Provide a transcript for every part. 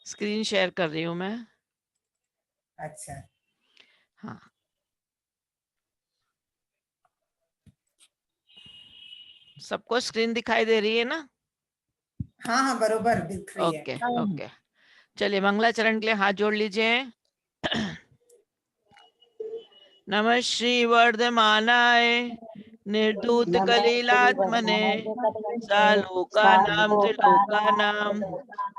Screen share कर रही हूँ मैं। अच्छा, हाँ, सबको स्क्रीन दिखाई दे रही है ना? हाँ हाँ बरोबर दिख रही है। ओके ओके, चलिए मंगलाचरण के लिए हाथ जोड़ लीजिए। नमः श्री वर्धमानाय निर्धूत कलीलात्मने सालोकानां त्रिलोकानां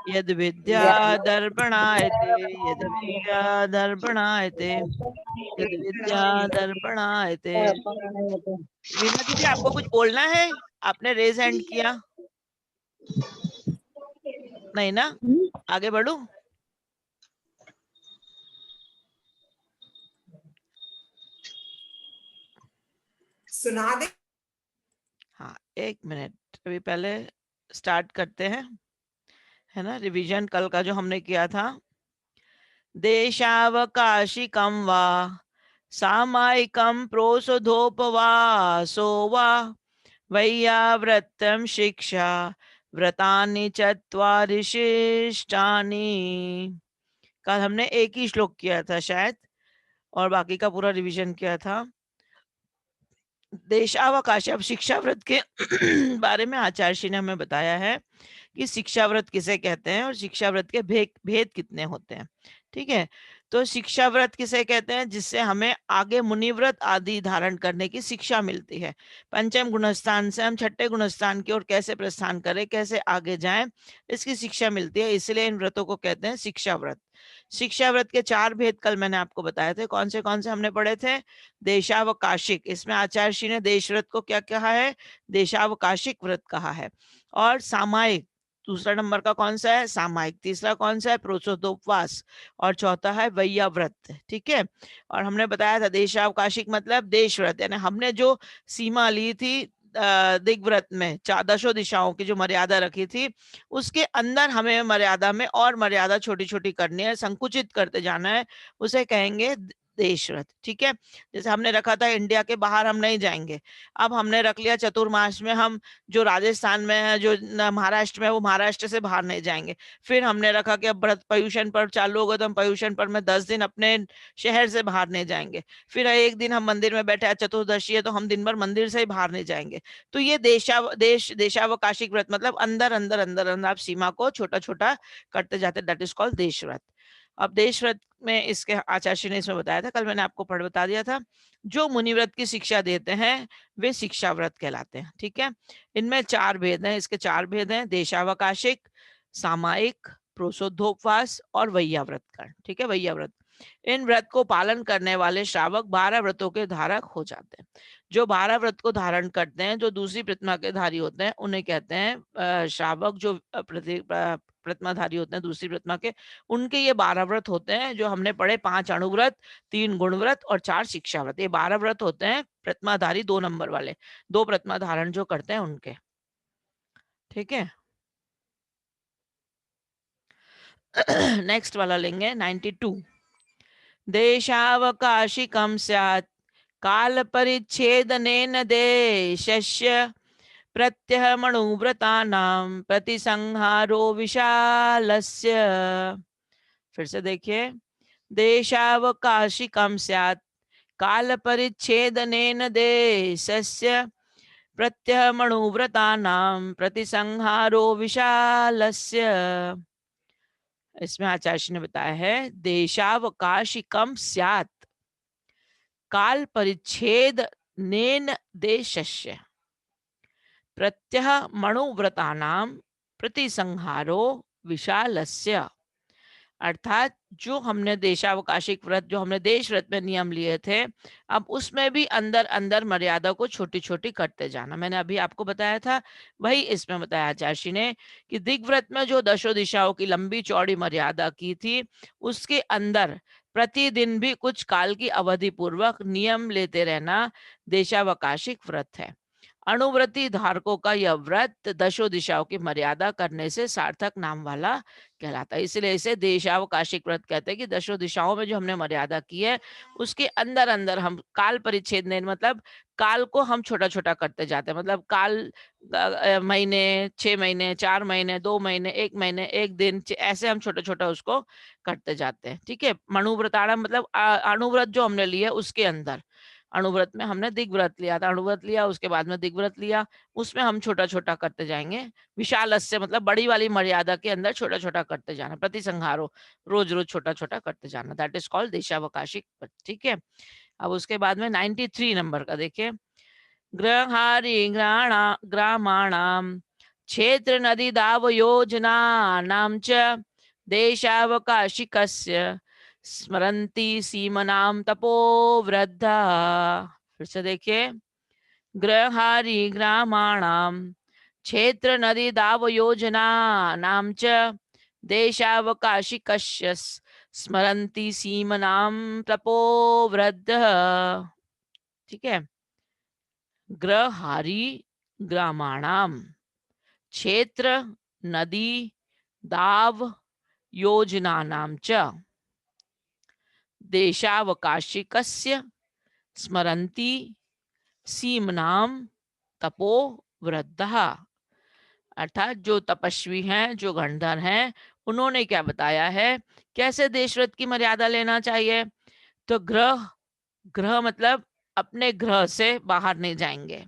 यद विद्या दर्पणायते यद विद्या दर्पणायते यद विद्या दर्पणायते। वीणा दीदी, आपको कुछ बोलना है? आपने रेज हैंड किया नहीं ना? आगे बढ़ू? सुना दे। हाँ, एक मिनट, अभी पहले स्टार्ट करते हैं, है ना? रिवीजन कल का जो हमने किया था। देशावकाशिकं वा सामायिकं प्रोसोधोपवासो वा वैयावृत्तं शिक्षा व्रतानि चत्वारि शिष्टानि। कल हमने एक ही श्लोक किया था शायद, और बाकी का पूरा रिवीजन किया था। देशावकाश, अब शिक्षा व्रत के बारे में आचार्य श्री ने हमें बताया है कि शिक्षा व्रत किसे कहते हैं और शिक्षा व्रत के भेद कितने होते हैं। ठीक है, तो शिक्षा व्रत किसे कहते हैं? जिससे हमें आगे मुनिव्रत आदि धारण करने की शिक्षा मिलती है। पंचम गुणस्थान से हम छठे गुणस्थान की ओर कैसे प्रस्थान करें, कैसे आगे जाएं, इसकी शिक्षा मिलती है। इसलिए इन व्रतों को कहते हैं शिक्षा व्रत। शिक्षा व्रत के 4 भेद कल मैंने आपको बताए थे। कौन से हमने पढ़े थे? देशावकाशिक, इसमें आचार्य श्री ने देश व्रत को क्या कहा है? देशावकाशिक व्रत कहा है। और सामायिक, दूसरा नंबर का कौन सा है? सामायिक। तीसरा कौन सा है? प्रोसोदोपवास। और चौथा है वैयाव्रत। ठीक है, और हमने बताया था देशावकाशिक मतलब देश व्रत, यानी हमने जो सीमा ली थी दिग्व्रत में, दशो दिशाओं की जो मर्यादा रखी थी, उसके अंदर हमें मर्यादा में और मर्यादा छोटी छोटी करनी है, संकुचित करते जाना है, उसे कहेंगे देश व्रत। ठीक है, जैसे हमने रखा था इंडिया के बाहर हम नहीं जाएंगे, अब हमने रख लिया चतुर्मास में हम जो राजस्थान में है, जो महाराष्ट्र में है, वो महाराष्ट्र से बाहर नहीं जाएंगे। फिर हमने रखा कि अब व्रत पर्युषण पर्व चालू होगा तो हम पर्युषण पर्व में 10 दिन अपने शहर से बाहर नहीं जाएंगे। फिर एक दिन हम मंदिर में बैठे, चतुर्दशी है तो हम दिन भर मंदिर से ही बाहर नहीं जाएंगे। तो ये देशावकाशिक व्रत मतलब अंदर अंदर अंदर अंदर आप सीमा को छोटा छोटा करते जाते, दैट इज कॉल्ड देश व्रत। अब देश व्रत में इसके आचार्य श्री ने इसमें बताया था, कल मैंने आपको पढ़ बता दिया था, जो मुनिव्रत की शिक्षा देते हैं वे शिक्षा व्रत कहलाते हैं। ठीक है, इनमें 4 भेद हैं, इसके 4 भेद हैं, देशावकाशिक, सामायिक, प्रोसोधोपवास और वैयाव्रत का। ठीक है, वैयाव्रत। इन व्रत को पालन करने वाले श्रावक 12 व्रतों के धारक हो जाते हैं। जो 12 व्रत को धारण करते हैं, जो दूसरी प्रतिमा के धारी होते हैं, उन्हें कहते हैं श्रावक। जो प्रतिमाधारी होते हैं दूसरी प्रतिमा के, उनके ये 12 व्रत होते हैं जो हमने पढ़े, 5 अणुव्रत, 3 गुण व्रत और 4 शिक्षा व्रत। ये 12 व्रत होते हैं प्रतिमाधारी 2 नंबर वाले, 2 प्रतिमा धारण जो करते हैं उनके। ठीक है, नेक्स्ट वाला लेंगे 92। देशावकाशिकं स्यात् काल परिच्छेदनेन देशस्य प्रत्यहमणुव्रतानां प्रतिसंहारो विशालस्य। फिर से देखिए, देशावकाशिकं स्यात् काल परिच्छेदनेन देशस्य प्रत्यहमणुव्रतानां प्रतिसंहारो विशालस्य। इसमें आचार्य ने बताया है देशावकाशिकं स्यात् काल परिच्छेद नेन देशस्य प्रत्यह मणुव्रतानां प्रतिसंहारो विशालस्य। अर्थात जो हमने देशावकाशिक व्रत, जो हमने देश व्रत में नियम लिए थे, अब उसमें भी अंदर अंदर मर्यादा को छोटी छोटी करते जाना। मैंने अभी आपको बताया था, वही इसमें बताया आचार्य ने कि दिग्व्रत में जो दशो दिशाओं की लंबी चौड़ी मर्यादा की थी, उसके अंदर प्रतिदिन भी कुछ काल की अवधि पूर्वक नियम लेते रहना देशावकाशिक व्रत है। अणुव्रति धारकों का यह व्रत दशो दिशाओं की मर्यादा करने से सार्थक नाम वाला कहलाता है। इसलिए इसे देशावकाशिक व्रत कहते हैं कि दशो दिशाओं में जो हमने मर्यादा की है उसके अंदर अंदर हम काल परिच्छेद नहीं, मतलब काल को हम छोटा छोटा करते जाते हैं। मतलब काल महीने, 6 महीने, 4 महीने, 2 महीने, 1 महीने, 1 दिन, ऐसे हम छोटा छोटा उसको करते जाते हैं। ठीक है, मणुव्रताणाम मतलब अणुव्रत जो हमने लिया उसके अंदर, अणुव्रत में हमने दिग्व्रत लिया था, अणुव्रत लिया उसके बाद में दिग्व्रत लिया, उसमें हम छोटा छोटा करते जाएंगे। विशालस्य मतलब बड़ी वाली मर्यादा के अंदर छोटा छोटा करते जाना, प्रति संहारो रोज रोज छोटा छोटा करते जाना, दैट इज कॉल्ड देशावकाशिक व्रत। ठीक है, अब उसके बाद में 93 नंबर का देखिए, ग्रहारि ग्रामाणाम क्षेत्र नदी दाव योजना नाम च देशावकाशिकस्य स्मरन्ति सीमनाम तपो वृद्धा। फिर से देखिए, ग्रहारि ग्रामाणाम क्षेत्र नदी दाव योजना नाम च देशावकाशिकस्य स्मरन्ति सीमनाम तपो वृद्धा। ठीक है, ग्रहारि ग्रामाणाम क्षेत्र नदी दाव योजनानां च देशावकाशिकस्य स्मरन्ति सीमनाम तपो वृद्धः। अर्थात जो तपस्वी हैं, जो गणधर हैं, उन्होंने क्या बताया है, कैसे देशव्रत की मर्यादा लेना चाहिए। तो ग्रह, ग्रह मतलब अपने ग्रह से बाहर नहीं जाएंगे,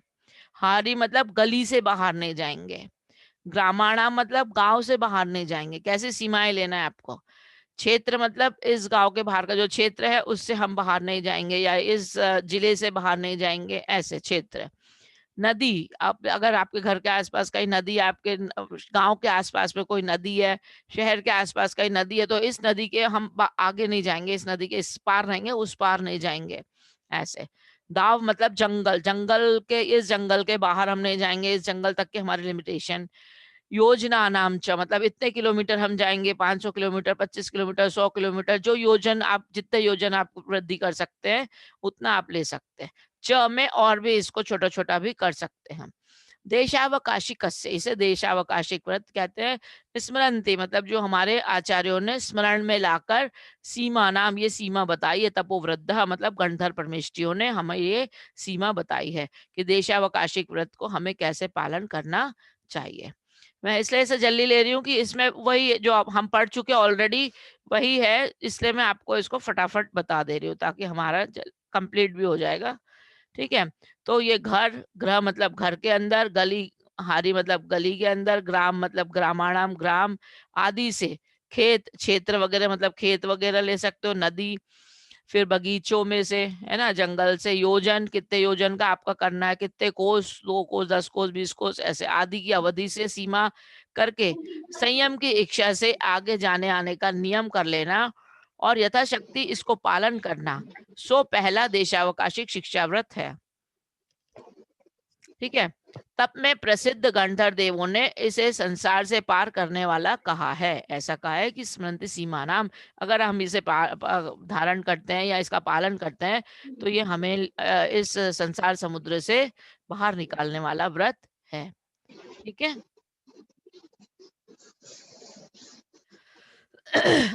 हारी मतलब गली से बाहर नहीं जाएंगे, ग्रामाणा मतलब गांव से बाहर नहीं जाएंगे। कैसे सीमाएं लेना है आपको, क्षेत्र मतलब इस गांव के बाहर का जो क्षेत्र है उससे हम बाहर नहीं जाएंगे, या इस जिले से बाहर नहीं जाएंगे, ऐसे क्षेत्र। नदी, आप अगर आपके घर के आसपास कहीं नदी, आपके गांव के आसपास में कोई नदी है, शहर के आसपास कहीं नदी है, तो इस नदी के हम आगे नहीं जाएंगे, इस नदी के इस पार रहेंगे, उस पार नहीं जाएंगे, ऐसे। दाव मतलब जंगल, जंगल के इस जंगल के बाहर हम नहीं जाएंगे, इस जंगल तक के हमारे लिमिटेशन। योजना नाम च मतलब इतने किलोमीटर हम जाएंगे, 500 किलोमीटर, 25 किलोमीटर, 100 किलोमीटर, जो योजन आप, जितने योजन आप वृद्धि कर सकते हैं उतना आप ले सकते हैं। च में और भी इसको छोटा छोटा भी कर सकते हैं। देशावकाशिक, इसे देशावकाशिक व्रत कहते हैं। स्मरंती मतलब जो हमारे आचार्यों ने स्मरण में लाकर सीमा नाम, ये सीमा बताई है, तपोवृद्ध मतलब गणधर परमेष्टियों ने हमें ये सीमा बताई है कि देशावकाशिक व्रत को हमें कैसे पालन करना चाहिए। मैं इसलिए इसे जल्दी ले रही हूँ कि इसमें वही जो हम पढ़ चुके ऑलरेडी वही है, इसलिए मैं आपको इसको फटाफट बता दे रही हूँ ताकि हमारा कंप्लीट भी हो जाएगा। ठीक है, तो ये घर, ग्रह मतलब घर के अंदर, गली, हारी मतलब गली के अंदर, ग्राम मतलब ग्रामाणाम ग्राम आदि से, खेत क्षेत्र वगैरह मतलब खेत वगैरह ले सकते हो, नदी, फिर बगीचों में से, है ना, जंगल से, योजन कितने योजन का आपका करना है, कितने कोस, 2 कोस, 10 कोस, 20 कोस, ऐसे आदि की अवधि से सीमा करके संयम की इच्छा से आगे जाने आने का नियम कर लेना और यथाशक्ति इसको पालन करना, सो पहला देशावकाशिक शिक्षाव्रत है। ठीक है, तब में प्रसिद्ध गणधर देवों ने इसे संसार से पार करने वाला कहा है। ऐसा कहा है कि स्मृति सीमा नाम, अगर हम इसे धारण करते हैं या इसका पालन करते हैं तो ये हमें इस संसार समुद्र से बाहर निकालने वाला व्रत है। ठीक है,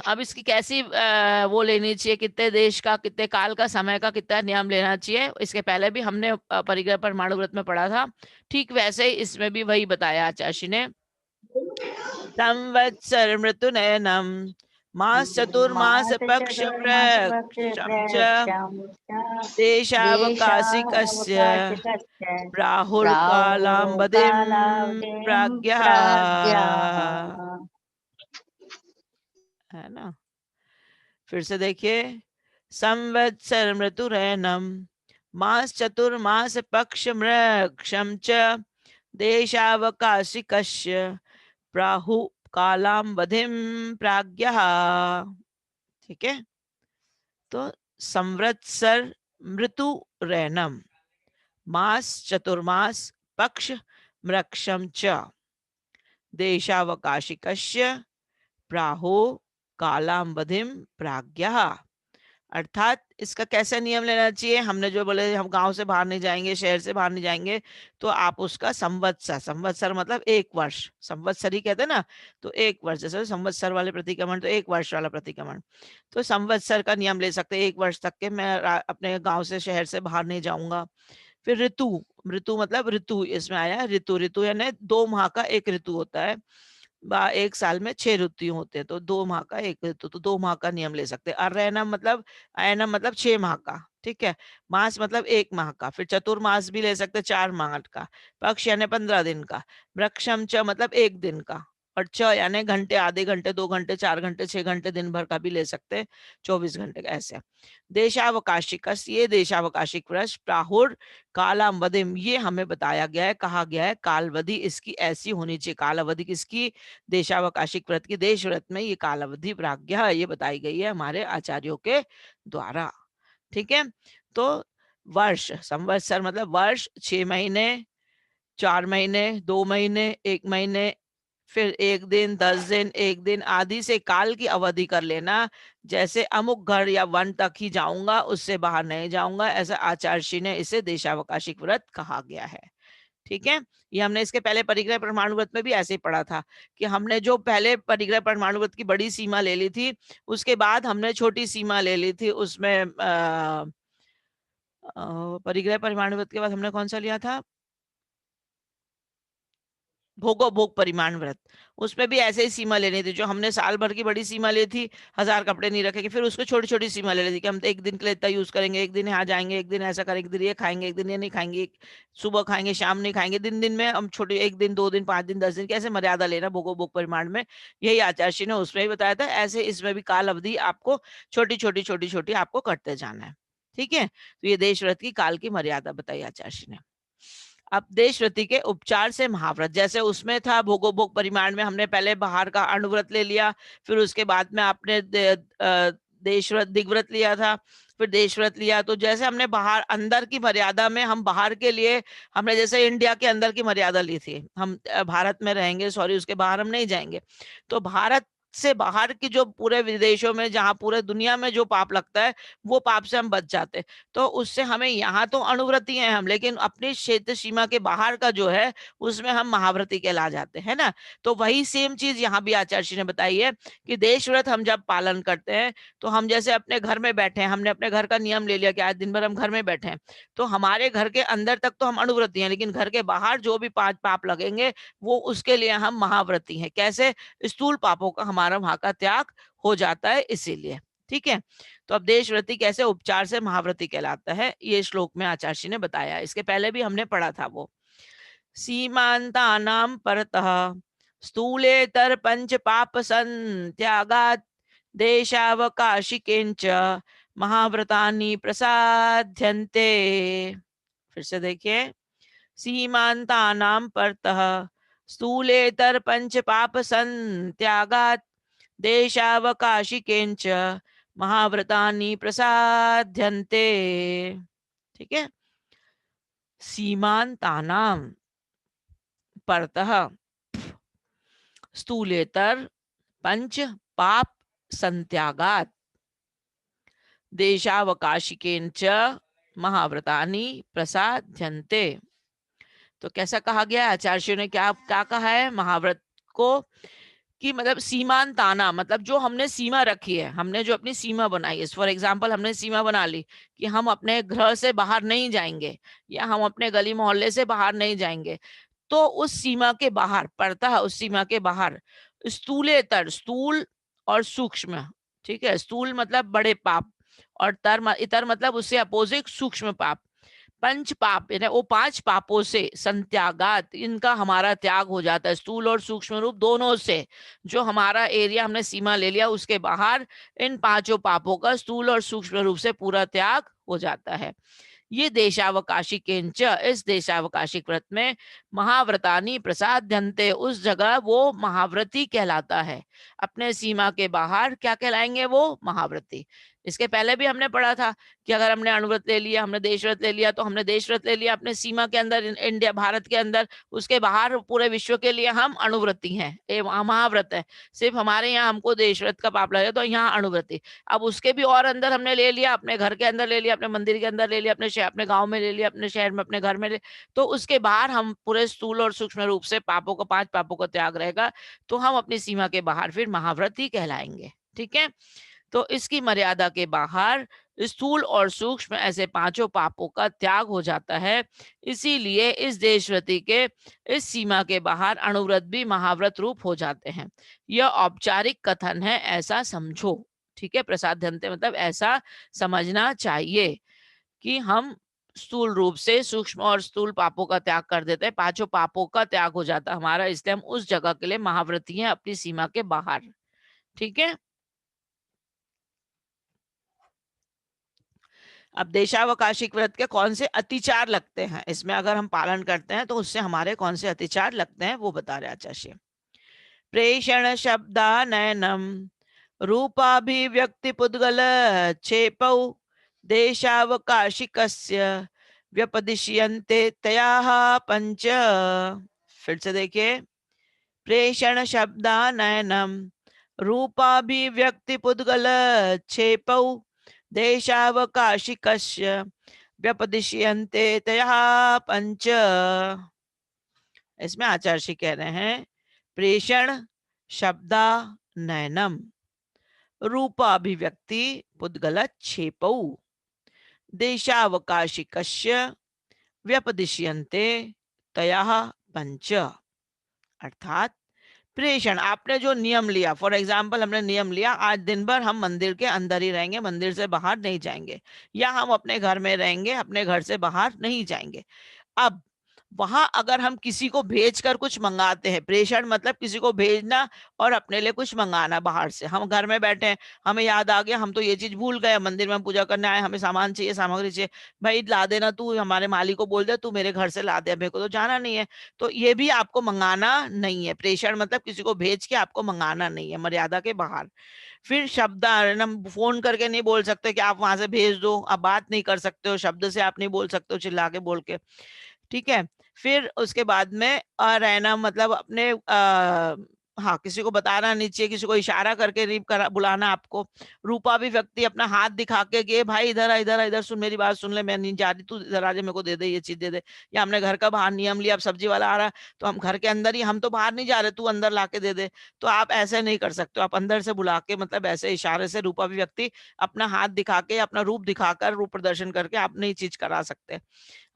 अब इसकी कैसी वो लेनी चाहिए, कितने देश का, कितने काल का, समय का कितना नियम लेना चाहिए, इसके पहले भी हमने परिग्रह परमाणु व्रत में पढ़ा था। ठीक वैसे ही इसमें भी वही बताया आचार्य ने। संवत्सर मृत्यु नयनम मास चतुर्मास पक्ष देशावकाशिकस्य राहुर्कालांबदिं प्राज्ञः, है ना। फिर से देखिए, संवत्सर मृतुरैनम मास चतुर्मास पक्ष मृक्षम च देशावकाशिकस्य प्राहु कालांबधिम प्राज्ञः। ठीक है, तो संवत्सर मृतु रैनम मास चतुर्मास पक्ष मृक्षम च देशावकाशिकस्य प्राहो कालांबधिम प्राज्ञः। अर्थात इसका कैसा नियम लेना चाहिए, हमने जो बोले हम गांव से बाहर नहीं जाएंगे, शहर से बाहर नहीं जाएंगे, तो आप उसका संवत्सर, संवत्सर मतलब 1 वर्ष, संवत्सर ही कहते हैं ना, तो 1 वर्ष, जैसे संवत्सर वाले प्रतिक्रमण तो 1 वर्ष वाला प्रतिक्रमण, तो संवत्सर का नियम ले सकते हैं। 1 वर्ष तक के मैं अपने गांव से शहर से बाहर नहीं जाऊंगा। फिर ऋतु, ऋतु मतलब ऋतु इसमें आया, ऋतु, ऋतु यानी 2 माह का एक ऋतु होता है, 1 साल में 6 ऋतु होते हैं, तो 2 माह का एक ऋतु, तो 2 माह का नियम ले सकते हैं। अरयनम मतलब, अयनम मतलब 6 माह का, ठीक है। मास मतलब 1 माह का। फिर चतुर्मास भी ले सकते हैं, 4 माह का। पक्ष यानी 15 दिन का। वृक्षम च मतलब 1 दिन का। और च यानी घंटे, आधे घंटे, 2 घंटे, 4 घंटे, 6 घंटे, दिन भर का भी ले सकते हैं, 24 घंटे का, ऐसे। देशावकाशिक, ये देशावकाशिक वर्ष, प्राहुर कालावधिम, ये हमें बताया गया है, कहा गया है कालावधि इसकी ऐसी होनी चाहिए। कालावधि किसकी? देशावकाशिक व्रत की। देश व्रत में ये कालावधि प्राज्ञा ये बताई गई है हमारे आचार्यों के द्वारा, ठीक है। तो वर्ष, संवत्सर मतलब वर्ष, 6 महीने, 4 महीने, 2 महीने, 1 महीने, फिर 1 दिन, 10 दिन, 1 दिन आदि से काल की अवधि कर लेना। जैसे अमुक घर या वन तक ही जाऊंगा, उससे बाहर नहीं जाऊंगा, ऐसा आचार्य ने इसे देशावकाशिक व्रत कहा गया है, ठीक है। ये हमने इसके पहले परिग्रह परमाणु व्रत में भी ऐसे ही पढ़ा था कि हमने जो पहले परिग्रह परमाणु व्रत की बड़ी सीमा ले ली थी, उसके बाद हमने छोटी सीमा ले ली थी। उसमें परिग्रह परमाणु व्रत के बाद हमने कौन सा लिया था? भोगो भोग परिमाण व्रत। उसमें भी ऐसे ही सीमा लेनी थी, जो हमने साल भर की बड़ी सीमा ली थी, 1000 कपड़े नहीं रखेंगे, फिर उसको छोटी छोटी सीमा ले ली थी कि हम तो 1 दिन के लिए इतना यूज करेंगे, 1 दिन यहाँ जाएंगे, 1 दिन ऐसा करेंगे, 1 दिन ये खाएंगे, 1 दिन ये नहीं खाएंगे, सुबह खाएंगे शाम नहीं खाएंगे, दिन दिन में हम छोटे 1 दिन, 2 दिन, 5 दिन, 10 दिन, कैसे मर्यादा लेना भोगो भोग परिमाण में, यही आचार्य ने उसमें भी बताया था। ऐसे इसमें भी काल अवधि आपको छोटी छोटी छोटी छोटी आपको करते जाना है, ठीक है। तो ये देश व्रत की काल की मर्यादा बताई आचार्य ने। अब देशव्रती के उपचार से महाव्रत, जैसे उसमें था भोगो भोग परिमाण में हमने पहले बाहर का अणुव्रत ले लिया, फिर उसके बाद में आपने देशव्रत दिग्व्रत लिया था, फिर देशव्रत लिया। तो जैसे हमने बाहर अंदर की मर्यादा में, हम बाहर के लिए हमने जैसे इंडिया के अंदर की मर्यादा ली थी, हम भारत में रहेंगे, सॉरी उसके बाहर हम नहीं जाएंगे, तो भारत से बाहर की जो पूरे विदेशों में, जहां पूरे दुनिया में जो पाप लगता है, वो पाप से हम बच जाते हैं। तो उससे हमें, यहाँ तो अणुव्रती हैं हम, लेकिन अपनी क्षेत्र सीमा के बाहर का जो है, उसमें हम महाव्रती कहला जाते हैं ना। तो वही सेम चीज यहाँ भी आचार्य ने बताई है कि देश व्रत हम जब पालन करते हैं, तो हम जैसे अपने घर में बैठे हैं, हमने अपने घर का नियम ले लिया कि आज दिन भर हम घर में बैठे हैं, तो हमारे घर के अंदर तक तो हम अणुव्रती हैं, लेकिन घर के बाहर जो भी 5 पाप लगेंगे, वो उसके लिए हम महाव्रती हैं। कैसे? स्थूल पापों का हमारा वहां का त्याग हो जाता है, इसीलिए, ठीक है। तो अब देशव्रती कैसे उपचार से महाव्रती कहलाता है, ये श्लोक में आचार्य ने बताया। इसके पहले भी हमने पढ़ा था वो। सीमांतानां परतः स्थूलेतर पंच पाप संत्यागात् देशावकाशिकेंच महाव्रतानि प्रसाद्यन्ते। फिर से देखिए, सीमांतानां परतः स्थूलेतर पंच पाप संत्यागात् देशावकाशिकेंच महाव्रतानि प्रसाद्यन्ते, ठीक है। सीमांतानां परतः स्थूलेतर पंच पाप संत्यागात् देशावकाशिकेंच महाव्रतानि प्रसाद्यन्ते। तो कैसा कहा गया? आचार्यों ने क्या क्या कहा है महाव्रत को, कि मतलब सीमांताना मतलब जो हमने सीमा रखी है, हमने जो अपनी सीमा बनाई है, फॉर एग्जाम्पल हमने सीमा बना ली कि हम अपने घर से बाहर नहीं जाएंगे, या हम अपने गली मोहल्ले से बाहर नहीं जाएंगे, तो उस सीमा के बाहर पड़ता है, उस सीमा के बाहर स्थूलेतर, स्थूल और सूक्ष्म, ठीक है। स्थूल मतलब बड़े पाप, और इतर मतलब उससे अपोजिट सूक्ष्म पाप। पंच पाप यानी वो 5 पापों से संत्यागात, इनका हमारा त्याग हो जाता है, स्थूल और सूक्ष्म रूप दोनों से। जो हमारा एरिया हमने सीमा ले लिया, उसके बाहर इन 5 पापों का स्थूल और सूक्ष्म रूप से पूरा त्याग हो जाता है। ये देशावकाशी केंच, इस देशावकाशिक व्रत में महाव्रतानी प्रसाद्यन्ते, उस जगह वो महाव्रती कहलाता है। अपने सीमा के बाहर क्या कहलाएंगे? वो महाव्रती। इसके पहले भी हमने पढ़ा था कि अगर हमने अणुव्रत ले लिया, हमने देशव्रत ले लिया, तो हमने देशव्रत ले लिया अपने सीमा के अंदर, इंडिया भारत के अंदर, उसके बाहर पूरे विश्व के लिए हम अणुव्रती हैं, महाव्रत है। सिर्फ हमारे यहाँ हमको देशव्रत का पाप लगे तो यहाँ अणुव्रती। अब उसके भी और अंदर हमने ले लिया, अपने घर के अंदर ले लिया, अपने मंदिर के अंदर ले लिया, अपने गाँव में ले लिया, अपने शहर में, अपने घर में ले, तो उसके बाहर हम पूरे स्थूल और सूक्ष्म रूप से पापों को, 5 पापों को त्याग रहेगा, तो हम अपनी सीमा के बाहर फिर महाव्रती कहलाएंगे। ठीक है, तो इसकी मर्यादा के बाहर स्थूल और सूक्ष्म ऐसे 5 पापों का त्याग हो जाता है। इसीलिए इस देशव्रती के इस सीमा के बाहर अणुव्रत भी महाव्रत रूप हो जाते हैं। यह औपचारिक कथन है, ऐसा समझो। ठीक है, प्रसाद्यंते मतलब ऐसा समझना चाहिए कि हम स्थूल रूप से सूक्ष्म और स्थूल पापों का त्याग कर देते हैं, 5 पापों का त्याग हो जाता है हमारा, इसलिए हम उस जगह के लिए महाव्रती हैं, अपनी सीमा के बाहर। ठीक है, अब देशावकाशिक व्रत के कौन से अतिचार लगते हैं, इसमें अगर हम पालन करते हैं तो उससे हमारे कौन से अतिचार लगते हैं वो बता रहे आचार्य। प्रेषण शब्दानयनम रूपाभिव्यक्ति पुद्गल क्षेपौ देशावकाशिकस्य व्यपदिश्यन्ते तयाः पंच। फिर से देखिए, प्रेषण शब्दानयनम रूपाभिव्यक्ति पुद्गल क्षेपौ देशावकाशिकस्य व्यपदिश्यन्ते तयः पंच। इसमें आचार्य कह रहे हैं, प्रेषण शब्दानयनम रूपाभिव्यक्ति पुद्गल क्षेपौ देशावकाशिकस्य व्यपदिश्यन्ते तयः पंच। अर्थात प्रेषण, आपने जो नियम लिया, फॉर एग्जाम्पल हमने नियम लिया आज दिन भर हम मंदिर के अंदर ही रहेंगे, मंदिर से बाहर नहीं जाएंगे, या हम अपने घर में रहेंगे, अपने घर से बाहर नहीं जाएंगे। अब वहां अगर हम किसी को भेजकर कुछ मंगाते हैं, प्रेषण मतलब किसी को भेजना और अपने लिए कुछ मंगाना बाहर से, हम घर में बैठे हैं, हमें याद आ गया हम तो ये चीज भूल गए, मंदिर में पूजा करने आए, हमें सामान चाहिए, सामग्री चाहिए, भाई ला देना, तू हमारे मालिक को बोल दे तू मेरे घर से ला दे, मेरे को तो जाना नहीं है, तो ये भी आपको मंगाना नहीं है। प्रेषण मतलब किसी को भेज के आपको मंगाना नहीं है, मर्यादा के बाहर। फिर शब्द, हम फोन करके नहीं बोल सकते कि आप वहां से भेज दो, आप बात नहीं कर सकते हो, शब्द से आप नहीं बोल सकते हो, चिल्ला के बोल के। ठीक है, फिर उसके बाद में रहना मतलब अपने हाँ, किसी को बताना नहीं चाहिए, किसी को इशारा करके नहीं बुलाना आपको। रूपा भी व्यक्ति अपना हाथ दिखा के कि भाई इधर आ, इधर आ, इधर सुन, मेरी बात सुन ले, मैं नहीं जा रही, तू इधर आ जा, मेरे को दे दे, ये चीज दे दे। या हमने घर का बाहर नियम लिया, अब सब्जी वाला आ रहा है तो हम घर के अंदर ही, हम तो बाहर नहीं जा रहे, तू अंदर ला के दे दे, तो आप ऐसे नहीं कर सकते, आप अंदर से बुला के, मतलब ऐसे इशारे से रूपा भी व्यक्ति अपना हाथ दिखा के, अपना रूप दिखाकर, रूप प्रदर्शन करके आप नहीं चीज करा सकते।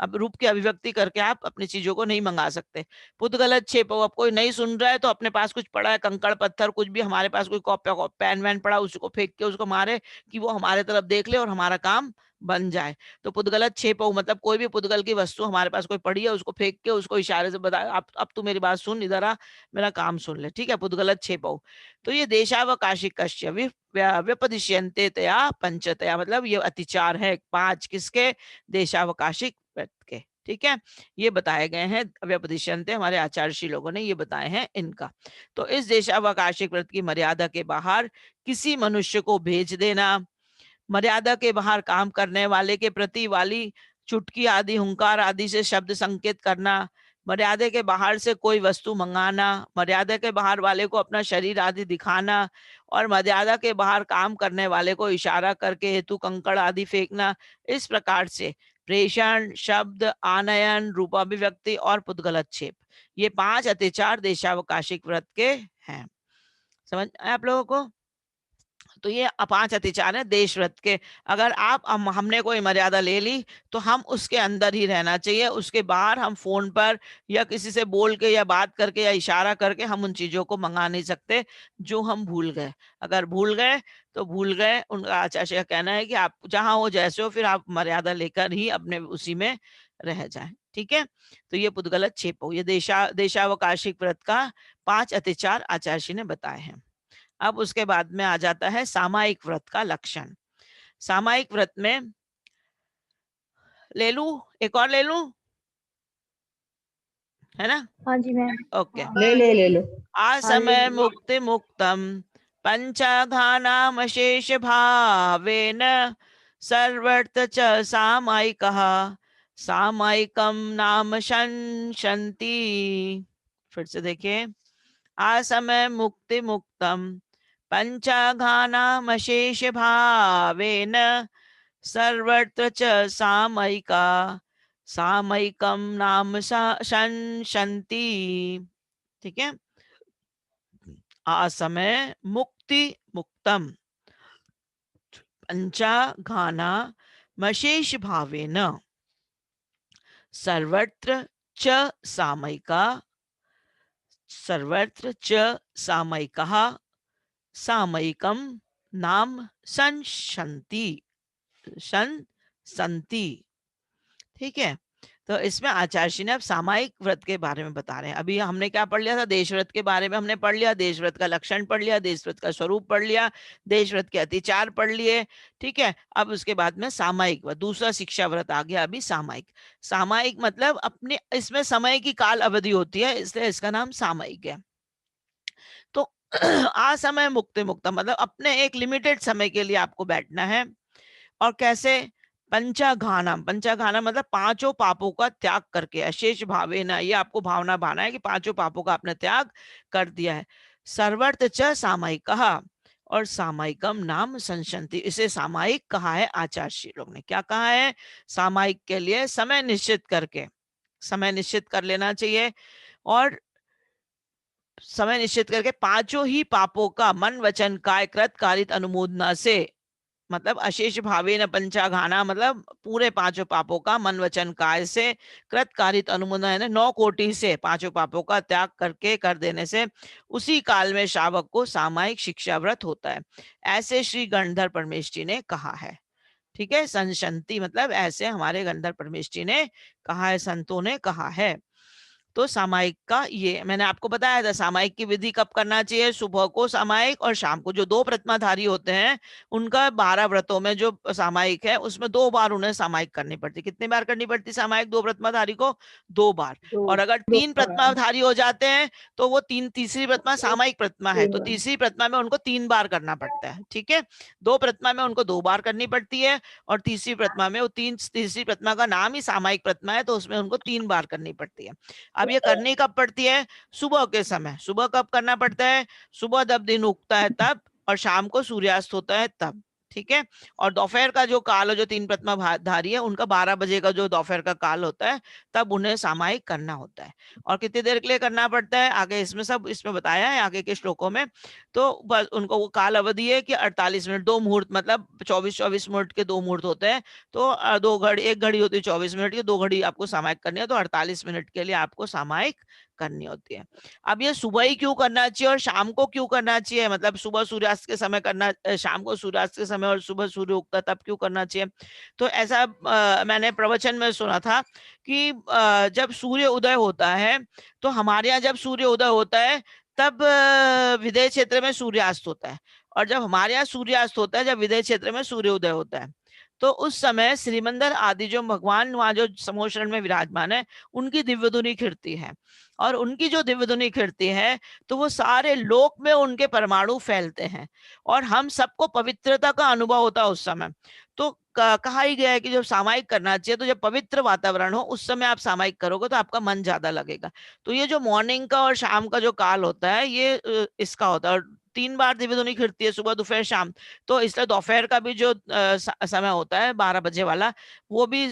अब रूप की अभिव्यक्ति करके आप अपनी चीजों को नहीं मंगा सकते। पुद्गलत छेपो, अब कोई नहीं सुन रहा है तो अपने पास कुछ पड़ा है, कंकड़ पत्थर कुछ भी, हमारे पास कोई कॉपी पेन वैन पड़ा, उसको फेंक के उसको मारे कि वो हमारे तरफ देख ले और हमारा काम बन जाए। तो पुद्गलत छेपो मतलब कोई भी पुद्गल की वस्तु हमारे पास कोई पड़ी है, उसको फेंक के, उसको इशारे से बता, अब तू मेरी बात सुन, इधर आ, मेरा काम सुन ले। ठीक है, पुद्गलत छेपो। तो ये देशावकाशिक कश्य व्यपदिश्यन्ते तया पंचतया, मतलब ये अतिचार है 5 किसके, देशावकाशिक व्यक्त के। ठीक है, ये बताए गए हैं व्यपदिश्यन्ते, हमारे आचार्य लोगों ने ये बताए हैं इनका। तो इस देशावकाशिक व्रत की मर्यादा के बाहर किसी मनुष्य को भेज देना, मर्यादा के बाहर काम करने वाले के प्रति वाली चुटकी आदि, हुंकार आदि से शब्द संकेत करना, मर्यादा के बाहर से कोई वस्तु मंगाना, मर्यादा के बाहर वाले को अपना शरीर आदि दिखाना, और मर्यादा के बाहर काम करने वाले को इशारा करके हेतु कंकड़ आदि फेंकना, इस प्रकार से प्रेषण, शब्द आनयन, रूपाभिव्यक्ति और पुद्गलच्छेप, ये 5 अतिचार देशावकाशिक व्रत के हैं। समझ आया आप लोगों को? तो ये 5 अतिचार है देश व्रत के। अगर आप हमने कोई मर्यादा ले ली तो हम उसके अंदर ही रहना चाहिए, उसके बाहर हम फोन पर या किसी से बोल के या बात करके या इशारा करके हम उन चीजों को मंगा नहीं सकते जो हम भूल गए। अगर भूल गए तो भूल गए, उनका आचार्य का कहना है कि आप जहां हो जैसे हो, फिर आप मर्यादा लेकर ही अपने उसी में रह जाए। ठीक है, तो ये पुद्गलत छेप हो, ये देशावकाशिक व्रत का 5 अतिचार आचार्य ने बताए हैं। अब उसके बाद में आ जाता है सामायिक व्रत का लक्षण। सामायिक व्रत में ले लू, एक और ले लू, है ना? हाँ जी मैम। ओके। ले लो। असमय मुक्ति मुक्तम पंचाघानामशेष भावेन सर्वत्र च सामायिकः सामायिकम नाम शंसन्ति। फिर से देखिए, आसमय मुक्ति मुक्तम पंचाघानामशेष भावेन सर्वत्र च सामयिका सामयिकम नाम शंसन्ति। ठीक है, आसमय मुक्ति मुक्तम पंचाघाना मशेष भावेन सर्वत्र च सामयिका सर्वत्र च सामयिकः सामयिकम नाम संसन्ति संसन्ति। ठीक है, तो इसमें आचार्य ने अब सामायिक व्रत के बारे में बता रहे हैं। अभी हमने क्या पढ़ लिया था, देश व्रत के बारे में हमने पढ़ लिया, देश व्रत का लक्षण पढ़ लिया, देश व्रत का स्वरूप पढ़ लिया, देश व्रत के अतिचार पढ़ लिए। ठीक है, अब उसके बाद में सामायिक व्रत, दूसरा शिक्षा व्रत आ गया अभी सामायिक। सामायिक मतलब अपने इसमें समय की काल अवधि होती है, इसलिए इसका नाम सामायिक है। तो असमय मुक्ति मुक्ता मतलब अपने एक लिमिटेड समय के लिए आपको बैठना है। और कैसे, पंचाघानम, पंचाघानम मतलब पांचों पापों का त्याग करके, अशेष भावे ना, ये आपको भावना भाना है कि पांचों पापों का आपने त्याग कर दिया है। सर्वर्थ च सामायिक कहा, और सामायिकम नाम संशंति, इसे सामायिक कहा है। आचार्य लोग ने क्या कहा है, सामायिक के लिए समय निश्चित करके, समय निश्चित कर लेना चाहिए, और समय निश्चित करके पांचों ही पापों का मन वचन काय कृत कारित अनुमोदना से, मतलब अशेष भावे न पंचाघाना मतलब पूरे पांचों पापों का मन वचन काय से, कृत कारित अनुमोदन है 9 कोटि से पांचों पापों का त्याग करके कर देने से उसी काल में श्रावक को सामायिक शिक्षा व्रत होता है, ऐसे श्री गणधर परमेश ने कहा है। ठीक है, संशंति मतलब ऐसे हमारे गणधर परमेश ने कहा है, संतों ने कहा है। तो सामायिक का ये मैंने आपको बताया था, सामायिक की विधि कब करना चाहिए, सुबह को सामायिक और शाम को। जो 2 प्रतिमाधारी होते हैं उनका 12 व्रतों में जो सामायिक है उसमें 2 बार उन्हें सामायिक करनी पड़ती। कितनी बार करनी पड़ती सामायिक 2 प्रतिमाधारी को? 2 बार। और अगर 3 प्रतिमाधारी हो जाते हैं तो वो तीसरी प्रतिमा सामायिक प्रतिमा है, तो तीसरी प्रतिमा में उनको 3 बार करना पड़ता है। ठीक है, 2 प्रतिमा में उनको 2 बार करनी पड़ती है, और तीसरी प्रतिमा में वो तीसरी प्रतिमा का नाम ही सामायिक प्रतिमा है, तो उसमें उनको 3 बार करनी पड़ती है। अब ये करनी कब पड़ती है? सुबह के समय। सुबह कब करना पड़ता है? सुबह जब दिन उगता है तब, और शाम को सूर्यास्त होता है तब। ठीक है, और दोपहर का जो काल है, जो 3 प्रतिमा धारी है उनका 12 बजे का जो दोपहर का काल होता है तब उन्हें सामायिक करना होता है। और कितनी देर के लिए करना पड़ता है आगे इसमें सब इसमें बताया है आगे के श्लोकों में। तो बस उनको वो काल अवधि है कि 48 मिनट, 2 मुहूर्त मतलब 24-24 मिनट के 2 मुहूर्त होते हैं, तो 2 घड़ी, 1 घड़ी होती है 24 मिनट की, 2 घड़ी आपको सामायिक करनी है, तो 48 मिनट के लिए आपको सामायिक करनी होती है। अब ये सुबह ही क्यों करना चाहिए और शाम को क्यों करना चाहिए, मतलब सुबह सूर्यास्त के समय करना, शाम को सूर्यास्त के समय और सुबह सूर्य उगता तब क्यों करना चाहिए? तो ऐसा मैंने प्रवचन में सुना था कि जब सूर्य उदय होता है, तो हमारे यहाँ जब सूर्य उदय होता है तब विदेश क्षेत्र में सूर्यास्त होता है, और जब हमारे यहाँ सूर्यास्त होता है जब विदेश क्षेत्र में सूर्योदय होता है। तो उस समय श्रीमंदर आदि जो भगवान वहां जो समोह शरण में विराजमान है उनकी दिव्य धुनी खिड़ती है, और उनकी जो दिव्य धुनी खिड़ती है तो वो सारे लोक में उनके परमाणु फैलते हैं, और हम सबको पवित्रता का अनुभव होता है उस समय। तो कहा ही गया है कि जब सामायिक करना चाहिए तो जब पवित्र वातावरण हो उस समय आप सामायिक करोगे तो आपका मन ज्यादा लगेगा। तो ये जो मॉर्निंग का और शाम का जो काल होता है ये इसका होता है, और 3 बार दिव्य धुनी खिड़ती है, सुबह दोपहर शाम। तो इसलिए दोपहर का भी जो समय होता है 12 बजे वाला, वो भी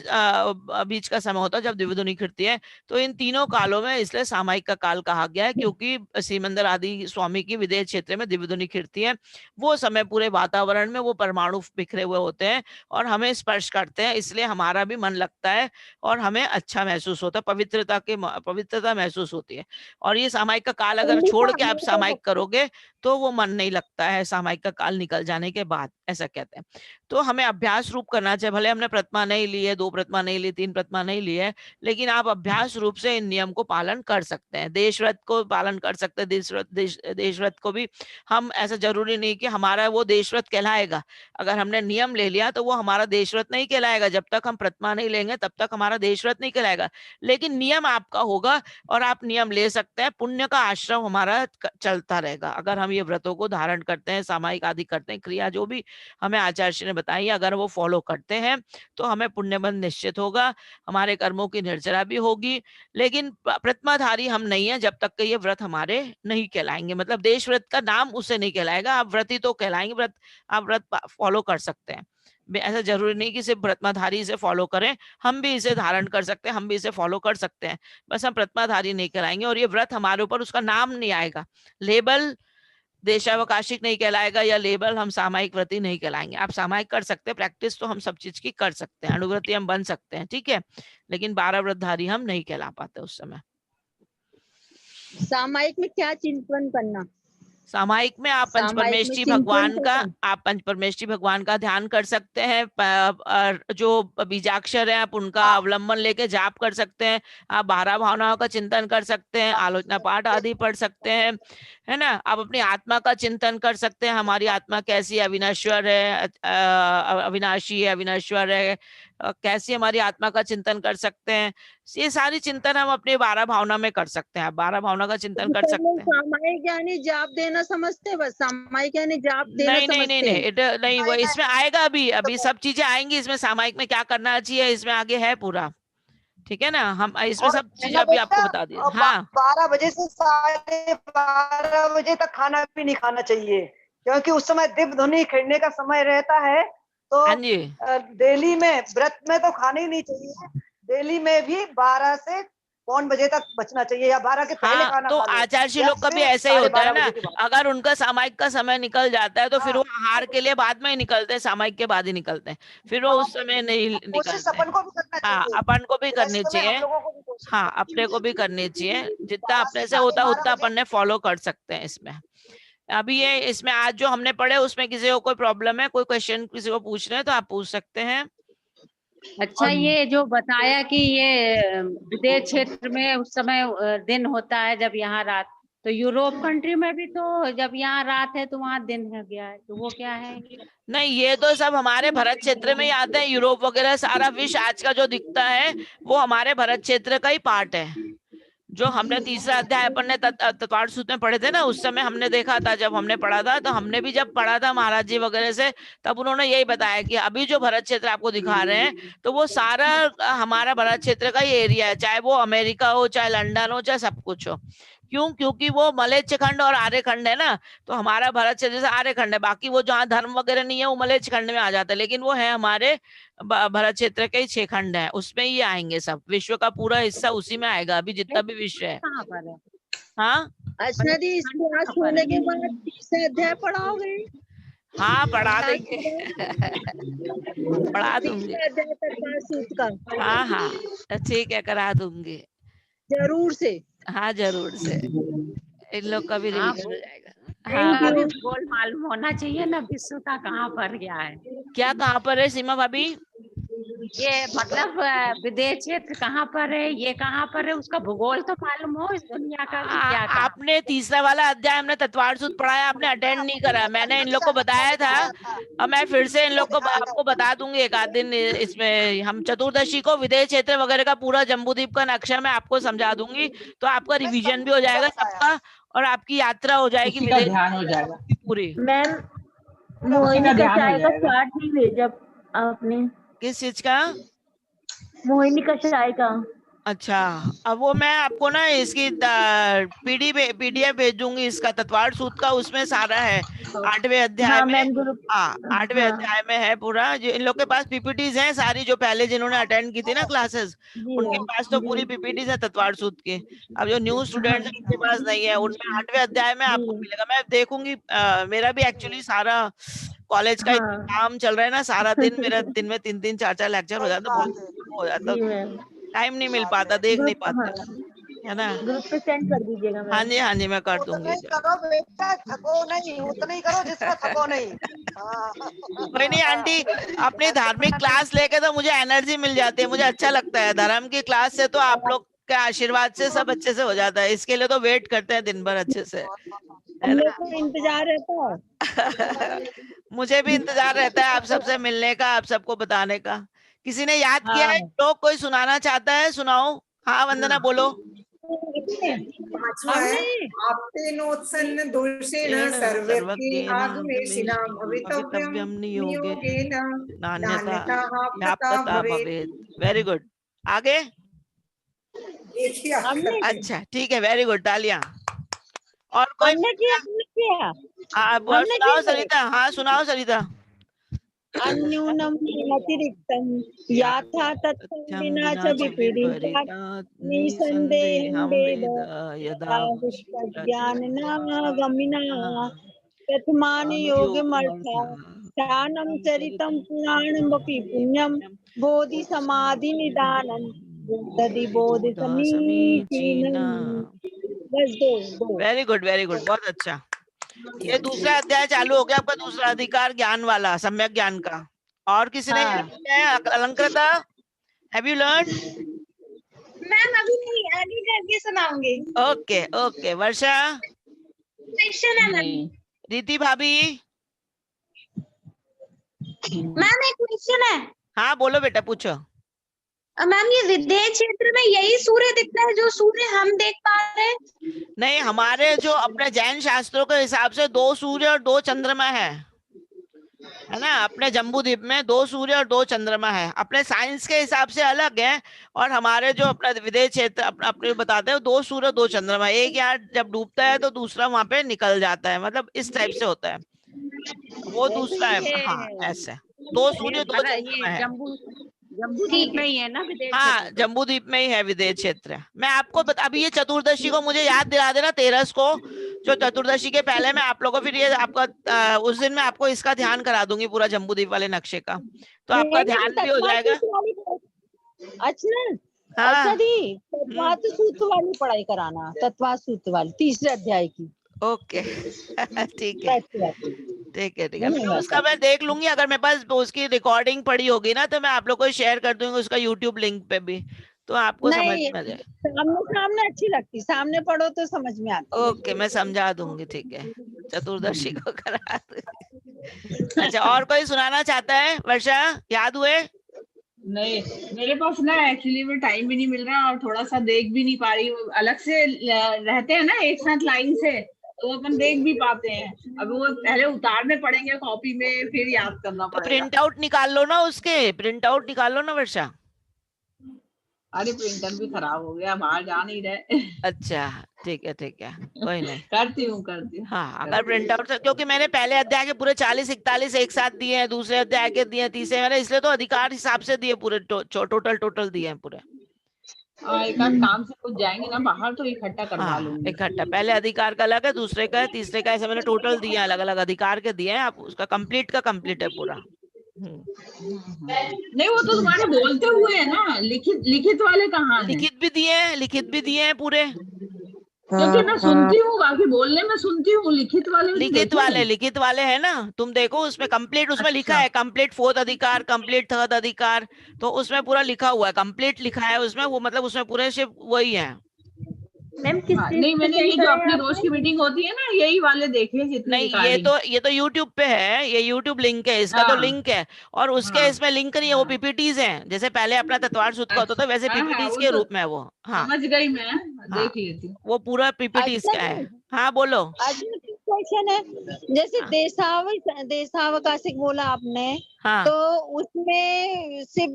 बीच का समय होता है जब दिव्य धुनी खिड़ती है। तो इन तीनों कालों में इसलिए सामायिक का काल कहा गया है, क्योंकि श्रीमंदर आदि स्वामी की विदेश क्षेत्र में दिव्य धुनी खिड़ती है। वो समय पूरे वातावरण में वो परमाणु बिखरे हुए होते हैं और हमें स्पर्श करते हैं, इसलिए हमारा भी मन लगता है और हमें अच्छा महसूस होता है, पवित्रता महसूस होती है। और ये सामायिक का काल अगर छोड़ के आप सामायिक करोगे तो वो मन नहीं लगता है सामायिक का काल निकल जाने के बाद, ऐसा कहते हैं। तो हमें अभ्यास रूप करना चाहिए। भले हमने प्रतिमा नहीं ली है, 2 प्रतिमा नहीं ली, 3 प्रतिमा नहीं ली है, लेकिन आप अभ्यास रूप से इन नियम को पालन कर सकते हैं। देश व्रत को पालन कर सकते हैं। देश व्रत को भी हम, ऐसा जरूरी नहीं कि हमारा वो देश व्रत कहलाएगा। अगर हमने नियम ले लिया तो वो हमारा देश व्रत नहीं कहलाएगा। जब तक हम प्रतिमा नहीं लेंगे तब तक हमारा देश व्रत नहीं कहलाएगा, लेकिन नियम आपका होगा और आप नियम ले सकते हैं। पुण्य का आश्रम हमारा चलता रहेगा अगर हम ये व्रतों को धारण करते हैं, सामायिक आदि करते हैं, क्रिया जो भी हमें आचार्य ने बताई, अगर वो फॉलो करते हैं तो हमें पुण्यबंध निश्चित होगा, हमारे कर्मों की निर्जरा भी होगी। लेकिन प्रतिमाधारी हम नहीं है जब तक कि ये व्रत हमारे नहीं कहलाएंगे। मतलब देश व्रत का नाम उसे नहीं कहलाएगा, आप व्रती तो कहलाएंगे। व्रत आप व्रत फॉलो कर सकते हैं। ऐसा जरूरी नहीं कि सिर्फ प्रतिमाधारी इसे फॉलो करें, हम भी इसे धारण कर सकते हैं, हम भी इसे फॉलो कर सकते हैं। बस हम प्रतिमाधारी नहीं कराएंगे और ये व्रत हमारे ऊपर उसका नाम नहीं आएगा, लेबल देशावकाशिक नहीं कहलाएगा, या लेबल हम सामायिक व्रती नहीं कहलाएंगे। आप सामायिक कर सकते हैं, प्रैक्टिस तो हम सब चीज की कर सकते हैं, अनुव्रती हम बन सकते हैं, ठीक है, लेकिन 12 व्रतधारी हम नहीं कहला पाते उस समय। सामायिक में क्या चिंतन करना? सामायिक में आप पंचपरमेष्ठी भगवान का, आप पंचपरमेष्ठी भगवान का ध्यान कर सकते हैं। जो बीजाक्षर है आप उनका अवलंबन लेके जाप कर सकते हैं। आप 12 भावनाओं का चिंतन कर सकते हैं, आलोचना पाठ आदि पढ़ सकते हैं, है ना। आप अपनी आत्मा का चिंतन कर सकते हैं, हमारी आत्मा कैसी अविनश्वर है, अविनाशी है, अविनश्वर है, कैसी हमारी आत्मा का चिंतन कर सकते हैं। ये सारी चिंतन हम अपने 12 भावना में कर सकते हैं। आप 12 भावना का चिंतन कर सकते हैं। सामायिक यानी जाप देना समझते हैं, बस सामायिक यानी जाप देना नहीं समझते नहीं नहीं नहीं, नहीं वो इसमें आएगा, अभी सब चीजें आएंगी इसमें। सामायिक में क्या करना चाहिए इसमें आगे है पूरा, ठीक है ना। हम इसमें सब चीजें अभी आपको बता दिए। हाँ, 12 बजे से 12:30 बजे तक खाना भी नहीं खाना चाहिए, क्योंकि उस समय दिव्य ध्वनि खिड़ने का समय रहता है। तो हाँ जी, डेली में व्रत में तो खाना ही नहीं चाहिए, डेली में भी 12 से 1 बजे तक बचना चाहिए, या 12 के पहले खाना तो खा लो। आचार्य लोग का भी ऐसा ही होता है ना। 12:30 बजे के बाद। अगर उनका सामायिक का समय निकल जाता है तो फिर वो आहार के लिए बाद में ही निकलते हैं, सामायिक के बाद ही निकलते हैं, फिर वो उस समय नहीं कोशिश निकलते। अपन को भी करना हाँ, चाहिए, अपन को भी करनी रेस्ट में हम चाहिए। लोगों को भी कोशिश हाँ, करनी अपने को भी करनी चाहिए, जितना 12 अपने से से होता 12:30 उतना बजे। अपन ने फॉलो कर सकते हैं इसमें। अभी ये इसमें आज जो हमने पढ़े उसमें किसी को कोई प्रॉब्लम है, कोई क्वेश्चन किसी को पूछ रहे हैं तो आप पूछ सकते हैं। अच्छा, ये जो बताया कि ये विदेश क्षेत्र में उस समय दिन होता है जब यहाँ रात, तो यूरोप कंट्री में भी तो जब यहाँ रात है तो वहाँ दिन हो गया है, तो वो क्या है? नहीं, ये तो सब हमारे भरत क्षेत्र में ही आते हैं। यूरोप वगैरह सारा विश्व आज का जो दिखता है वो हमारे भरत क्षेत्र का ही पार्ट है। जो हमने तीसरा अध्याय अपन ने तत्वार्थ सूत्र में पढ़े थे ना, उस समय हमने देखा था, जब हमने पढ़ा था तो हमने भी जब पढ़ा था महाराज जी वगैरह से, तब उन्होंने यही बताया कि अभी जो भरत क्षेत्र आपको दिखा रहे हैं तो वो सारा हमारा भरत क्षेत्र का ही एरिया है, चाहे वो अमेरिका हो, चाहे लंदन हो, चाहे सब कुछ हो। क्यों? क्योंकि वो मलेच्छ खंड और आर्य खंड है ना, तो हमारा भरत क्षेत्र जैसे आर्य खंड है, बाकी वो जहाँ धर्म वगैरह नहीं है वो मलेच्छ खंड में आ जाता है, लेकिन वो है हमारे भरत क्षेत्र के ही 6 खंड है, उसमें ही आएंगे सब। विश्व का पूरा हिस्सा उसी में आएगा, अभी जितना भी विश्व है। कहाँ पर है? हाँ, अच्छा दी, इसको आज सोने के बाद तीसरा अध्याय पढ़ाओगे? हाँ पढ़ा देंगे पढ़ा दूंगी। तीसरा अध्याय तत्वार्थ सूत्र का। हाँ हाँ ठीक है, करा दूंगी। जरूर से। हाँ जरूर से, इन लोग का भी हाँ, रिवीजन हो जाएगा। हाँ, हाँ, भी गोल मालूम होना चाहिए ना विश्व का कहाँ पर क्या है। क्या कहाँ पर है सीमा भाभी? ये मतलब विदेश क्षेत्र कहाँ पर है, ये कहाँ पर है, उसका भूगोल तो मालूम हो इस दुनिया का कि क्या कहाँ। आपने तीसरा वाला अध्याय हमने तत्वार्थ सूत्र पढ़ाया, आपने अटेंड नहीं करा। मैंने इन लोग को बताया था, अब मैं फिर से इन लोग को आपको बता दूंगी एक आध दिन। इसमें हम चतुर्दशी को विदेश क्षेत्र वगैरह का पूरा जम्बूद्वीप का नक्शा मैं आपको समझा दूंगी, तो आपका रिवीजन भी हो जाएगा सबका और आपकी यात्रा हो जाएगी विदेश ध्यान हो जाएगा पूरी। मैम, मोहिनी का चाय का चार्ट नहीं भेजा आपने? किस चीज का? मोहिनी का चाय का। अच्छा, अब वो मैं आपको ना इसकी पीडीएफ भेज दूंगी, इसका तत्वार्थ सूत्र का, उसमें सारा है 8वें अध्याय में। हाँ, 8वें अध्याय में है पूरा। जो इन लोग के पास पीपीटीज हैं सारी, जो पहले जिन्होंने अटेंड की थी ना क्लासेस, उनके पास तो पूरी पीपीटीज है तत्वार्थ सूत्र की। अब जो न्यू स्टूडेंट्स हैं उनके पास नहीं है, उनमें 8वें अध्याय में आपको मिलेगा। मैं देखूंगी, मेरा भी एक्चुअली सारा कॉलेज का इतना काम चल रहा है ना, सारा दिन मेरा दिन में 3-3 4-4 लेक्चर हो जाता है, बहुत हो जाता है, टाइम नहीं मिल पाता, देख नहीं पाते। है ना? ग्रुप पे सेंड कर दीजिएगा हाँ मैम। जी, हाँ जी, मैं कर उतना दूंगी। ही करो बेटा, थको नहीं, उतना ही करो जिसमें थको नहीं। हाँ। कोई नहीं आंटी, अपनी धार्मिक क्लास लेके तो मुझे एनर्जी मिल जाती है, मुझे अच्छा लगता है। धर्म की क्लास से तो आप लोग के आशीर्वाद से सब अच्छे से हो जाता है, इसके लिए तो वेट करते हैं दिन भर अच्छे से, है हम ना? लोग को इंतजार रहता है। मुझे भी इंतजार रहता है आप सबसे मिलने का, आप सबको बताने का। किसी ने याद किया है? हाँ। लोग कोई सुनाना चाहता है? सुनाओ। हाँ वंदना बोलो। पांचवा है, आप्तेनोत्सन्न दोषेण सर्वज्ञ आगमेशिना भवितव्यम नियोगेन नान्यथा नान्यथा व्याप्तता भवेत्। Very good. आगे? एक ही अक्षर से। अच्छा ठीक है, वेरी गुड, तालियां। और कोई? हमने किया, हमने किया, हाँ हमने सुनाओ किया। सरिता, हाँ सुनाओ सरिता। अन्यूनम अतिरिक्तम याथा तत्थं तथ्यं विना च विपरीतात् विपरीतात् निसन्देहं निसन्देहं वेद वेद यदा ज्ञाननागमिना प्रथमानि योगमर्था ध्यानं चरितं पुराणमपि पुण्यं बोधि समाधि निदानं बुद्धि बोधि समीचीनं। बस दो। वेरी गुड, वेरी गुड, बहुत अच्छा। ये दूसरा अध्याय चालू हो गया आपका, दूसरा अधिकार ज्ञान वाला, सम्यक ज्ञान का। और किसी ने हाँ। याद किया है? Alankrita, have you learn? Ma'am अभी नहीं, आगे करके सुनाऊंगी। Okay okay. वर्षा, क्वेश्चन है मैम। रीति भाभी, मैम एक क्वेश्चन है। हाँ बोलो बेटा, पूछो। मैम ये विदेह क्षेत्र में यही सूर्य दिखता है जो सूर्य हम देख पा रहे हैं? नहीं, हमारे जो अपने जैन शास्त्रों के हिसाब से 2 सूर्य और 2 चंद्रमा है ना? अपने जम्बू द्वीप में 2 सूर्य और 2 चंद्रमा है। अपने साइंस के हिसाब से अलग है, और हमारे जो अपना विदेह क्षेत्र अपने बताते हैं 2 सूर्य 2 चंद्रमा। एक यहाँ जब डूबता है तो दूसरा वहां पे निकल जाता है, मतलब इस टाइप से होता है। वो दूसरा है, हाँ ऐसे 2 सूर्य 2 चंद्रमा है। जम्बू द्वीप में ही है ना विदेश? हाँ जम्बू द्वीप में ही है विदेह क्षेत्र। मैं आपको अभी ये चतुर्दशी को मुझे याद दिला देना, 13 को, जो चतुर्दशी के पहले मैं आप लोगों को फिर ये आपका उस दिन मैं आपको इसका ध्यान करा दूंगी, पूरा जम्बू द्वीप वाले नक्शे का, तो आपका ध्यान भी हो जाएगा। अच्छा हाँ। अच्छा दी, तत्वात सूत्र वाली पढ़ाई कराना, तत्वात सूत्र वाली 3 अध्याय की। ओके ठीक है ठीक है ठीक है, मैं उसका मैं देख लूंगी, अगर मेरे पास उसकी रिकॉर्डिंग पड़ी होगी ना तो मैं आप लोग को शेयर कर दूंगी उसका यूट्यूब लिंक पे भी, तो आपको समझ में आ जाए। सामने अच्छी लगती, सामने पढ़ो तो समझ में आती। ओके मैं समझा दूंगी, ठीक है, चतुर्दशी को करा दूंगी। अच्छा और कोई सुनाना चाहता है? वर्षा, याद हुए? नहीं, मेरे पास ना एक्चुअली में टाइम भी नहीं मिल रहा और थोड़ा सा देख भी नहीं पा रही। अलग से रहते हैं ना एक साथ लाइन से, तो अपन देख भी पाते हैं। अब वो पहले उतारने पड़ेंगे कॉपी में, फिर याद करना पड़ेगा। प्रिंट आउट निकाल लो ना, उसके प्रिंट आउट निकाल लो ना वर्षा। अरे प्रिंटर भी खराब हो गया, बाहर जा नहीं रहे। अच्छा ठीक है कोई नहीं, करती हूँ हाँ अगर प्रिंट आउट, क्योंकि मैंने पहले अध्याय के पूरे 40-41 एक साथ दिए हैं, दूसरे अध्याय के दिए, तीसरे मैंने इसलिए तो अधिकार हिसाब से दिए पूरे, टोटल दिए हैं पूरे। एक आध काम से कुछ जाएंगे ना बाहर तो इकट्ठा करवा लूंगी। इकट्ठा, पहले अधिकार का अलग है, दूसरे का है, तीसरे का, ऐसे मैंने टोटल दिया, अलग अलग अधिकार के दिए हैं। आप उसका कंप्लीट है पूरा। नहीं वो तो तुम्हारे बोलते हुए है ना, लिखित वाले कहाँ हैं? लिखित भी दिए हैं पूरे, क्योंकि मैं सुनती हूँ, बाकी बोलने में सुनती हूँ, लिखित वाले है ना, तुम देखो उसमें कंप्लीट, उसमें लिखा है कंप्लीट 4th अधिकार, कंप्लीट 3rd अधिकार, तो उसमें पूरा लिखा हुआ है, कंप्लीट लिखा है उसमें, वो मतलब उसमें पूरे सिर्फ वही है। मैम किस नहीं मैंने ये जो अपनी रोज की मीटिंग होती है ना, यही वाले देखे जितने नहीं, ये तो YouTube पे है, ये YouTube लिंक है, इसका तो लिंक है, और उसके इसमें लिंक नहीं है, वो पीपीटीज हैं, जैसे पहले अपना तत्वार सूत्र का होता था वैसे पीपीटीज के रूप में वो। हाँ समझ गई मैं, देख लेती हूँ, वो पूरा पीपीटीज का है। हाँ बोलो। क्वेश्चन है, जैसे देशावकाशिक बोला आपने, हाँ। तो उसमें सिर्फ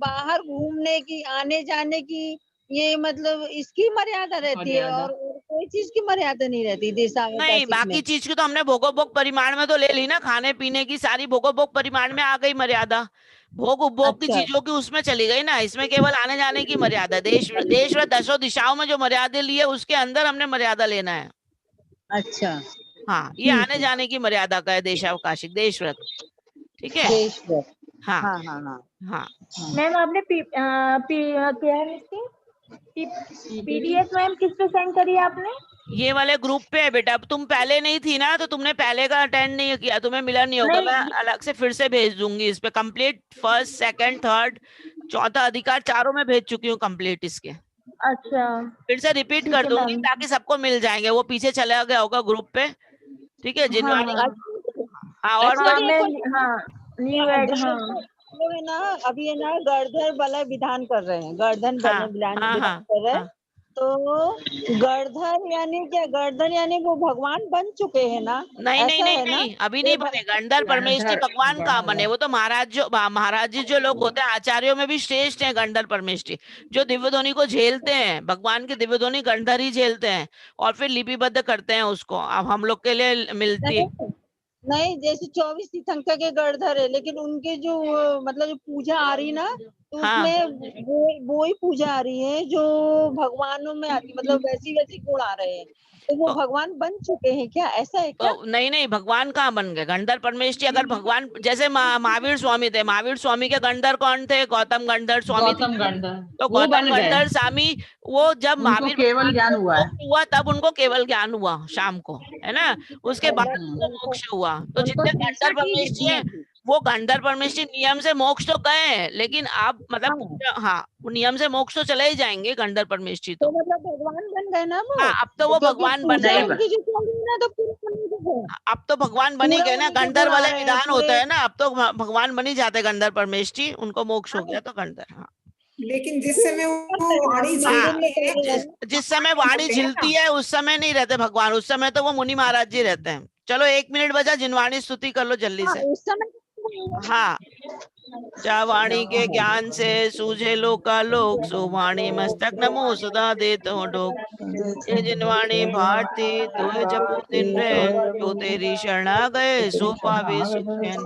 बाहर घूमने की, आने जाने की, ये मतलब इसकी मर्यादा रहती है और कोई चीज की मर्यादा नहीं रहती देशावकाशिक नहीं, बाकी चीज की तो हमने भोगोपभोग परिमाण में तो ले ली ना, खाने पीने की सारी भोगोपभोग परिमाण में आ गई मर्यादा, भोग उपभोग की चीजों की उसमें चली गई ना, इसमें केवल आने जाने की मर्यादा, देश व दशों दिशाओं में जो मर्यादा ली है उसके अंदर हमने मर्यादा लेना है। अच्छा हाँ, ये आने जाने की मर्यादा का है देशावकाशिक, देशव्रत, ठीक है। हाँ हाँ हाँ हाँ हाँ। मैम आपने क्या है इसकी पीडीएफ मैम किस पे सेंड करी है आपने? ये वाले ग्रुप पे है बेटा। तुम पहले नहीं थी ना, तो तुमने पहले का अटेंड नहीं किया, तुम्हें मिला नहीं होगा। मैं अलग से फिर से भेज दूंगी इस पे। कंप्लीट फर्स्ट, सेकंड, थर्ड, चौथा अधिकार चारों में भेज चुकी हूँ कंप्लीट इसके। अच्छा फिर से रिपीट कर दूंगी ताकि सबको मिल जाएंगे। वो पीछे चला गया होगा ग्रुप पे, ठीक है जिनवाणी। हाँ और हाँ, न्यू एड। हाँ वो है ना, अभी है ना गणधर बलय विधान कर रहे हैं, गर्दन हाँ, विधान हाँ, विधान कर रहे हैं। हाँ। तो गणधर यानी क्या? गर्दन यानी वो भगवान बन चुके हैं ना? नहीं नहीं ऐसा नहीं है ना? नहीं, अभी नहीं बने। गंडर परमेष्ठी भगवान कहाँ बने? वो तो महाराज जी जो लोग होते हैं, आचार्यों में भी श्रेष्ठ हैं गंडर परमेष्ठी, जो दिव्य ध्वनि को झेलते हैं। भगवान की दिव्य ध्वनि गंडर ही झेलते हैं और फिर लिपिबद्ध करते हैं उसको। अब हम लोग के लिए मिलती है। नहीं, जैसे 24 तीर्थंकर के गणधर है, लेकिन उनके जो मतलब जो पूजा आ रही ना, तो हाँ। उसमें वो ही पूजा आ रही है जो भगवानों में आती, मतलब वैसी गुण आ रहे हैं। तो वो भगवान बन चुके हैं क्या? ऐसा है क्या? नहीं नहीं, भगवान कहाँ बन गए? गंडर परमेष्ठी अगर भगवान, जैसे महावीर स्वामी थे, महावीर स्वामी के गंडर कौन थे? गौतम गंडर स्वामी थे। गौतम गंडर, तो वो गौतम बन गए। गंडर स्वामी, वो जब उनको महावीर केवल ज्ञान हुआ है। हुआ तब उनको केवल ज्ञान हुआ शाम को, है ना? उसके बाद उनको मोक्ष हुआ। तो जितने गंडर परमेष्ठी है, वो गंडर परमेष्ठी नियम से मोक्ष तो गए हैं, लेकिन आप मतलब हाँ, वो नियम से मोक्ष तो चले ही जाएंगे गंडर परमेष्ठी। तो मतलब भगवान बन गए ना वो? हाँ, अब तो वो भगवान बने। अब तो भगवान बनी गए ना, गंधर वाले विधान होते हैं ना, अब तो भगवान बनी जाते गंधर परमेष्ठी, उनको मोक्ष हो गया तो गंधर। हाँ, लेकिन जिस समय वो वाणी झेलते हैं, जिस समय वाणी झिलती है उस समय नहीं रहते भगवान, उस समय तो वो मुनि महाराज जी रहते हैं। चलो 1 मिनट बचा, जिनवाणी स्तुति कर लो जल्दी से। उस समय हाँ, जा वाणी के ज्ञान से सूझे लोका लोक, सो वाणी मस्तक नमो सदा देत हो डोक। ये जिनवाणी भारती तो जपो दिन रैन, जो तेरी शरणा गए सो पावे सुख चैन।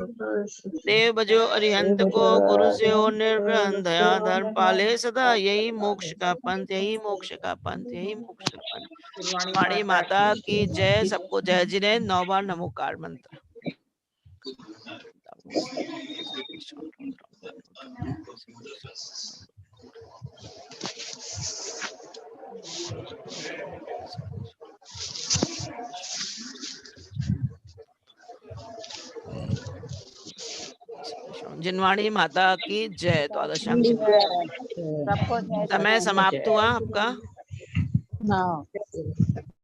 देव बजो अरिहंत को, गुरु से हो निर्ग्रहण, दया धर्म पाले सदा, यही मोक्ष का पंथ, यही मोक्ष का पंथ, यही मोक्ष का पंथ। वाणी माता की जय। सबको जय जिने 9 बार नमोकार मंत्र। जिनवाणी माता की जय। द्वादशांग समय समाप्त हुआ आपका।